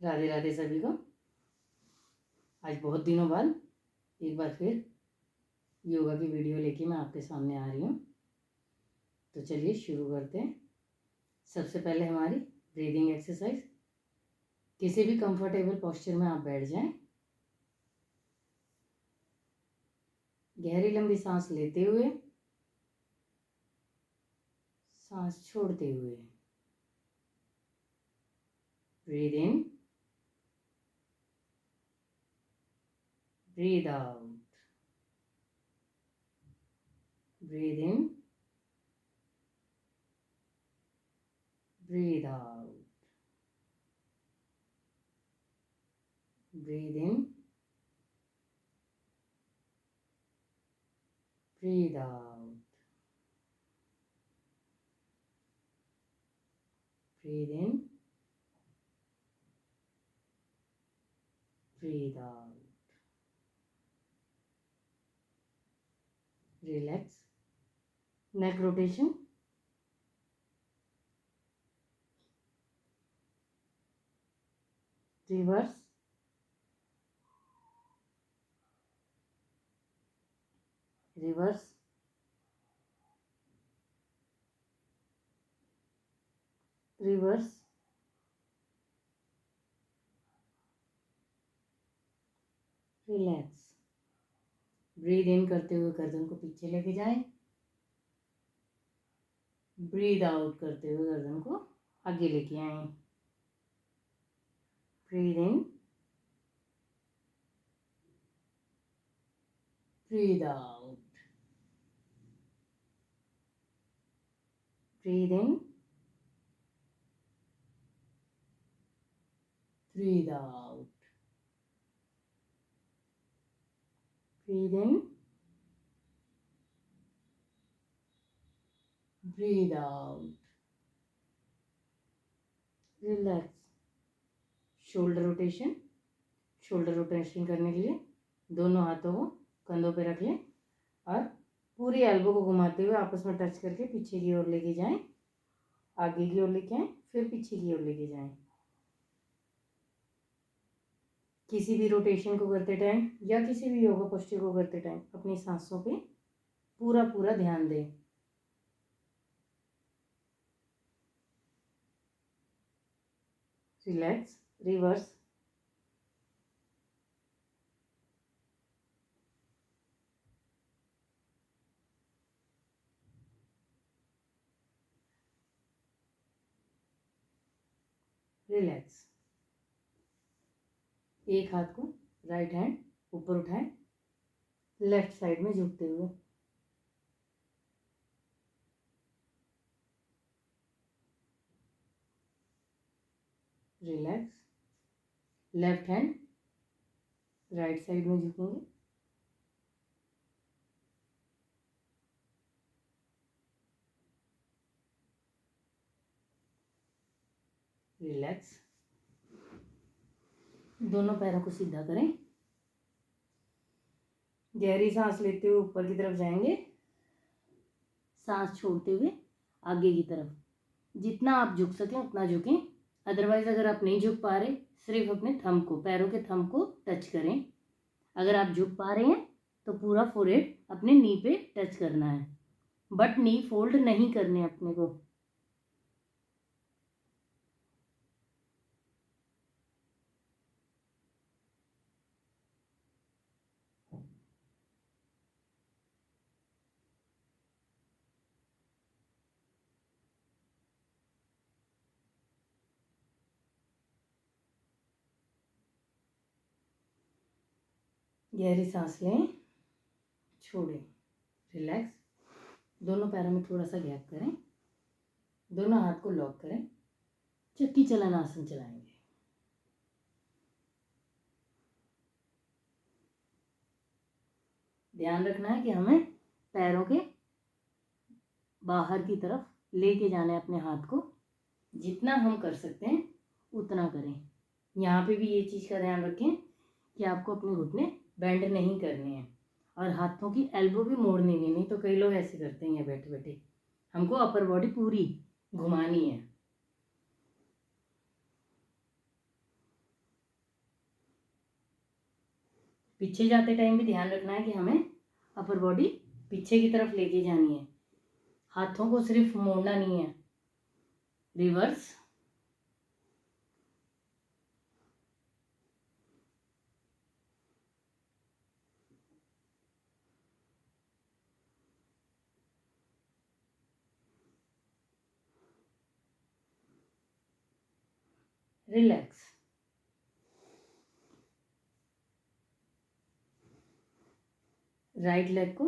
राधे राधे सभी को। आज बहुत दिनों बाद एक बार फिर योगा की वीडियो लेके मैं आपके सामने आ रही हूँ। तो चलिए शुरू करते हैं। सबसे पहले हमारी ब्रीदिंग एक्सरसाइज। किसी भी कंफर्टेबल पोस्चर में आप बैठ जाएं। गहरी लंबी सांस लेते हुए, सांस छोड़ते हुए। Breathe in, breathe out, breathe in, breathe out, breathe in, breathe out, breathe in, breathe out. Relax. Neck rotation. Reverse, reverse, reverse, relax. Breathe in करते हुए गर्दन को पीछे लेके जाएं। ब्रीद आउट करते हुए गर्दन को आगे लेके आएं। Breathe in, breathe out, breathe in, breathe out, breathe in, breathe out. Relax. Shoulder rotation. Shoulder rotation करने के लिए दोनों हाथों को कंधों पे रख लें और पूरी एल्बो को घुमाते हुए आपस में टच करके पीछे की ओर लेके जाएं। आगे की ओर लेके आएं, फिर पीछे की ओर लेके जाएं। किसी भी रोटेशन को करते टाइम या किसी भी योगा पोस्चर को करते टाइम अपनी सांसों पे पूरा पूरा ध्यान दें। रिलैक्स। रिवर्स। रिलैक्स। एक हाथ को राइट हैंड ऊपर उठाएं, लेफ्ट साइड में झुकते हुए। Relax. Left hand right side में झुकेंगे। रिलैक्स। दोनों पैरों को सीधा करें। गहरी सांस लेते हुए ऊपर की तरफ जाएंगे, सांस छोड़ते हुए आगे की तरफ। जितना आप झुक सकें उतना झुकें। अदरवाइज अगर आप नहीं झुक पा रहे, सिर्फ अपने थंब को, पैरों के थंब को टच करें। अगर आप झुक पा रहे हैं तो पूरा फोरहेड अपने नी पे टच करना है, बट नी फोल्ड नहीं करने अपने को। गहरी सांस लें, छोड़ें। रिलैक्स। दोनों पैरों में थोड़ा सा गैप करें। दोनों हाथ को लॉक करें। चक्की चलन आसन चलाएंगे। ध्यान रखना है कि हमें पैरों के बाहर की तरफ लेके जाना है अपने हाथ को। जितना हम कर सकते हैं उतना करें। यहाँ पे भी ये चीज़ का ध्यान रखें कि आपको अपने घुटने बेंड नहीं करने हैं और हाथों की एल्बो भी मोड़नी नहीं तो कई लोग ऐसे करते हैं बैठे बैठे। हमको अपर बॉडी पूरी घुमानी है। पीछे जाते टाइम भी ध्यान रखना है कि हमें अपर बॉडी पीछे की तरफ लेके जानी है, हाथों को सिर्फ मोड़ना नहीं है। Reverse, relax. राइट लेग को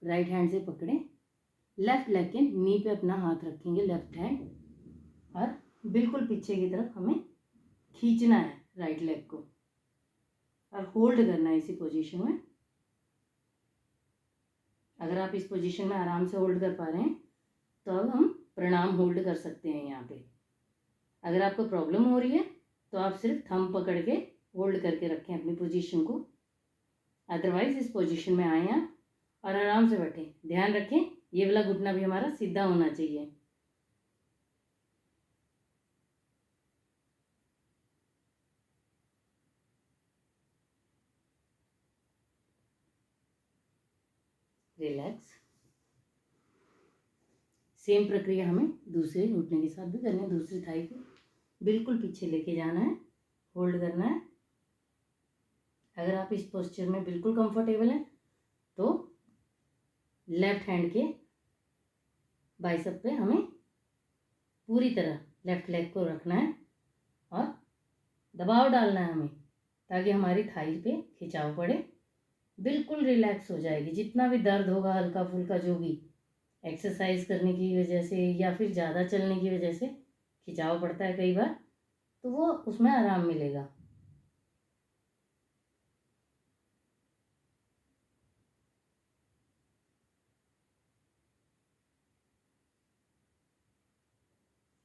राइट हैंड से पकड़ें, लेफ्ट लेग के नी पे अपना हाथ रखेंगे, लेफ्ट हैंड, और बिल्कुल पीछे की तरफ हमें खींचना है राइट लेग को और होल्ड करना है इसी पोजीशन में। अगर आप इस पोजीशन में आराम से होल्ड कर पा रहे हैं तो अब हम प्रणाम होल्ड कर सकते हैं यहाँ पे। अगर आपको प्रॉब्लम हो रही है तो आप सिर्फ थंब पकड़ के होल्ड करके रखें अपनी पोजीशन को, अदरवाइज इस पोजीशन में आए आप और आराम से बैठें। ध्यान रखें ये वाला घुटना भी हमारा सीधा होना चाहिए। रिलैक्स। सेम प्रक्रिया हमें दूसरे घुटने के साथ भी करनी है। दूसरी थाई को बिल्कुल पीछे लेके जाना है, होल्ड करना है। अगर आप इस पोस्चर में बिल्कुल कंफर्टेबल हैं तो लेफ्ट हैंड के बाइसेप पे हमें पूरी तरह लेफ्ट लेग को रखना है और दबाव डालना है हमें, ताकि हमारी थाई पे खिंचाव पड़े, बिल्कुल रिलैक्स हो जाएगी। जितना भी दर्द होगा हल्का फुल्का, जो भी एक्सरसाइज करने की वजह से या फिर ज़्यादा चलने की वजह से खिंचाव पड़ता है कई बार, तो वो उसमें आराम मिलेगा।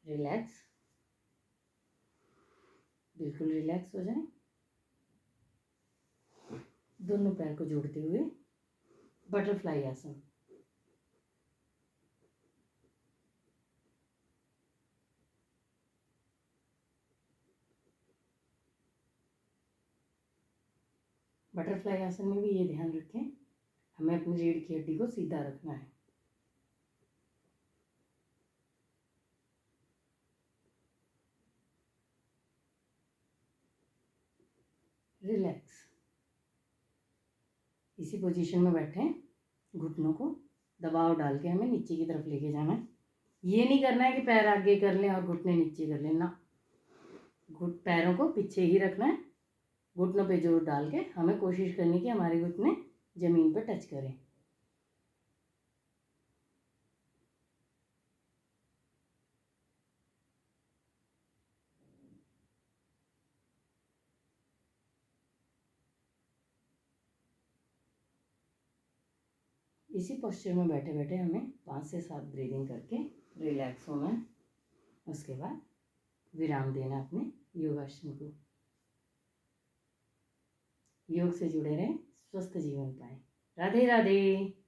रिलैक्स, बिल्कुल रिलैक्स हो जाए। दोनों पैर को जोड़ते हुए बटरफ्लाई आसन। बटरफ्लाई आसन में भी ये ध्यान रखें हमें अपनी रीढ़ की हड्डी को सीधा रखना है। रिलैक्स। इसी पोजीशन में बैठे, घुटनों को दबाव डाल के हमें नीचे की तरफ लेके जाना है। ये नहीं करना है कि पैर आगे कर लें और घुटने नीचे कर लें ना, पैरों को पीछे ही रखना है। घुटनों पे जोर डाल के हमें कोशिश करनी कि हमारे घुटने जमीन पर टच करें। इसी पोस्चर में बैठे बैठे हमें 5 से 7 ब्रीदिंग करके रिलैक्स होना है। उसके बाद विराम देना अपने योगासन को। योग से जुड़े रहें, स्वस्थ जीवन पाएं। राधे राधे।